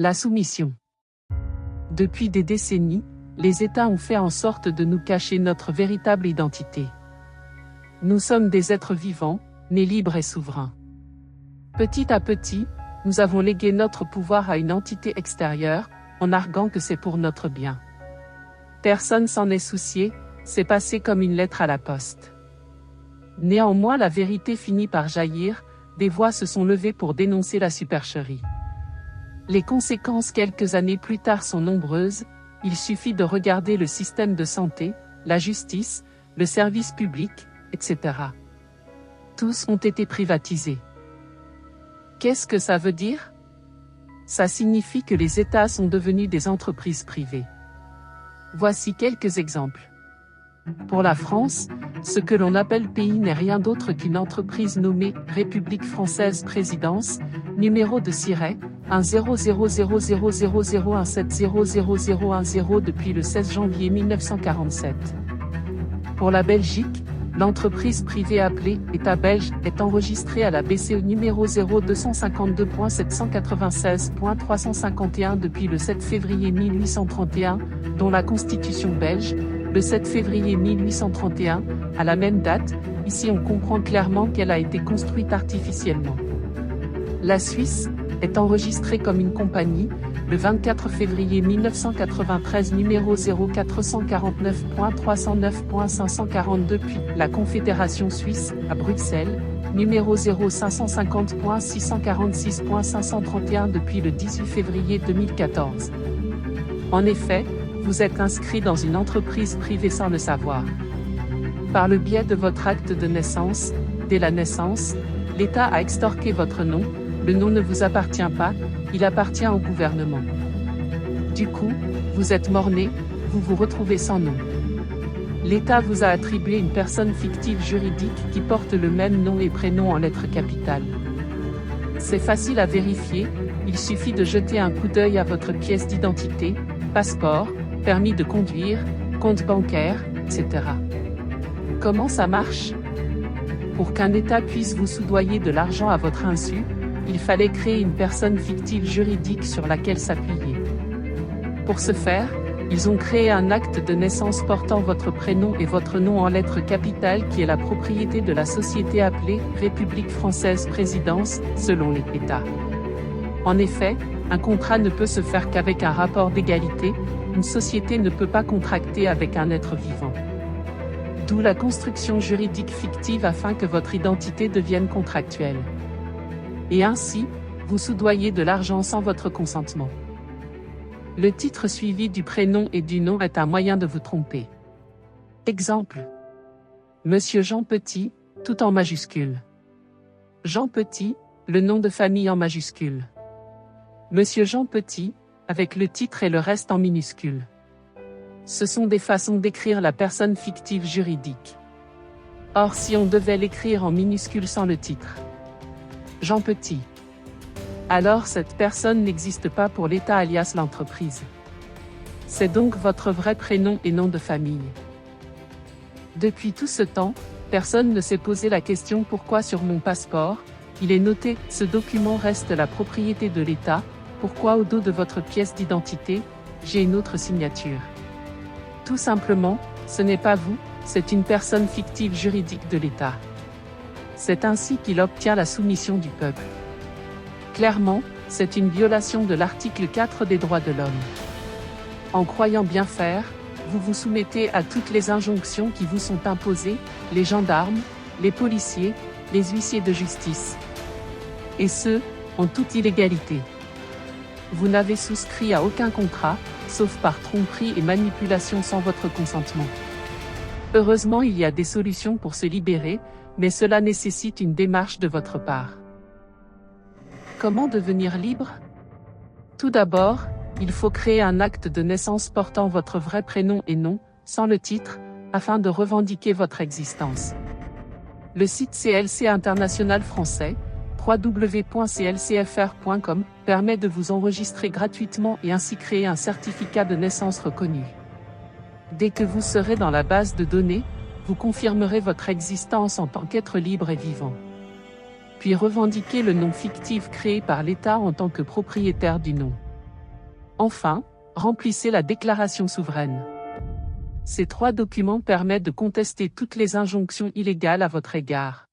La soumission. Depuis des décennies, les États ont fait en sorte de nous cacher notre véritable identité. Nous sommes des êtres vivants, nés libres et souverains. Petit à petit, nous avons légué notre pouvoir à une entité extérieure, en arguant que c'est pour notre bien. Personne s'en est soucié, c'est passé comme une lettre à la poste. Néanmoins, la vérité finit par jaillir, des voix se sont levées pour dénoncer la supercherie. Les conséquences quelques années plus tard sont nombreuses, il suffit de regarder le système de santé, la justice, le service public, etc. Tous ont été privatisés. Qu'est-ce que ça veut dire? Ça signifie que les États sont devenus des entreprises privées. Voici quelques exemples. Pour la France, ce que l'on appelle pays n'est rien d'autre qu'une entreprise nommée République française Présidence, numéro de siret 1000000170010 depuis le 16 janvier 1947. Pour la Belgique, l'entreprise privée appelée État belge est enregistrée à la BCE numéro 0252.796.351 depuis le 7 février 1831, dont la Constitution belge, le 7 février 1831, à la même date. Ici on comprend clairement qu'elle a été construite artificiellement. La Suisse est enregistrée comme une compagnie, le 24 février 1993 numéro 0449.309.542 puis la Confédération suisse, à Bruxelles, numéro 0550.646.531 depuis le 18 février 2014. En effet, vous êtes inscrit dans une entreprise privée sans le savoir. Par le biais de votre acte de naissance, dès la naissance, l'État a extorqué votre nom, le nom ne vous appartient pas, il appartient au gouvernement. Du coup, vous êtes mort-né, vous vous retrouvez sans nom. L'État vous a attribué une personne fictive juridique qui porte le même nom et prénom en lettres capitales. C'est facile à vérifier, il suffit de jeter un coup d'œil à votre pièce d'identité, passeport, permis de conduire, compte bancaire, etc. Comment ça marche? Pour qu'un État puisse vous soudoyer de l'argent à votre insu, il fallait créer une personne fictive juridique sur laquelle s'appuyer. Pour ce faire, ils ont créé un acte de naissance portant votre prénom et votre nom en lettres capitales qui est la propriété de la société appelée République française Présidence, selon les États. En effet, un contrat ne peut se faire qu'avec un rapport d'égalité, une société ne peut pas contracter avec un être vivant. D'où la construction juridique fictive afin que votre identité devienne contractuelle. Et ainsi, vous soudoyez de l'argent sans votre consentement. Le titre suivi du prénom et du nom est un moyen de vous tromper. Exemple. Monsieur Jean Petit, tout en majuscule. Jean Petit, le nom de famille en majuscule. Monsieur Jean Petit, avec le titre et le reste en minuscule. Ce sont des façons d'écrire la personne fictive juridique. Or si on devait l'écrire en minuscule sans le titre, Jean Petit, alors cette personne n'existe pas pour l'État alias l'entreprise. C'est donc votre vrai prénom et nom de famille. Depuis tout ce temps, personne ne s'est posé la question pourquoi sur mon passeport, il est noté « Ce document reste la propriété de l'État », pourquoi au dos de votre pièce d'identité, j'ai une autre signature. Tout simplement, ce n'est pas vous, c'est une personne fictive juridique de l'État. C'est ainsi qu'il obtient la soumission du peuple. Clairement, c'est une violation de l'article 4 des droits de l'homme. En croyant bien faire, vous vous soumettez à toutes les injonctions qui vous sont imposées, les gendarmes, les policiers, les huissiers de justice. Et ce, en toute illégalité. Vous n'avez souscrit à aucun contrat, sauf par tromperie et manipulation sans votre consentement. Heureusement, il y a des solutions pour se libérer, mais cela nécessite une démarche de votre part. Comment devenir libre? Tout d'abord, il faut créer un acte de naissance portant votre vrai prénom et nom, sans le titre, afin de revendiquer votre existence. Le site CLC International français, www.clcfr.com, permet de vous enregistrer gratuitement et ainsi créer un certificat de naissance reconnu. Dès que vous serez dans la base de données, vous confirmerez votre existence en tant qu'être libre et vivant. Puis revendiquez le nom fictif créé par l'État en tant que propriétaire du nom. Enfin, remplissez la déclaration souveraine. Ces 3 documents permettent de contester toutes les injonctions illégales à votre égard.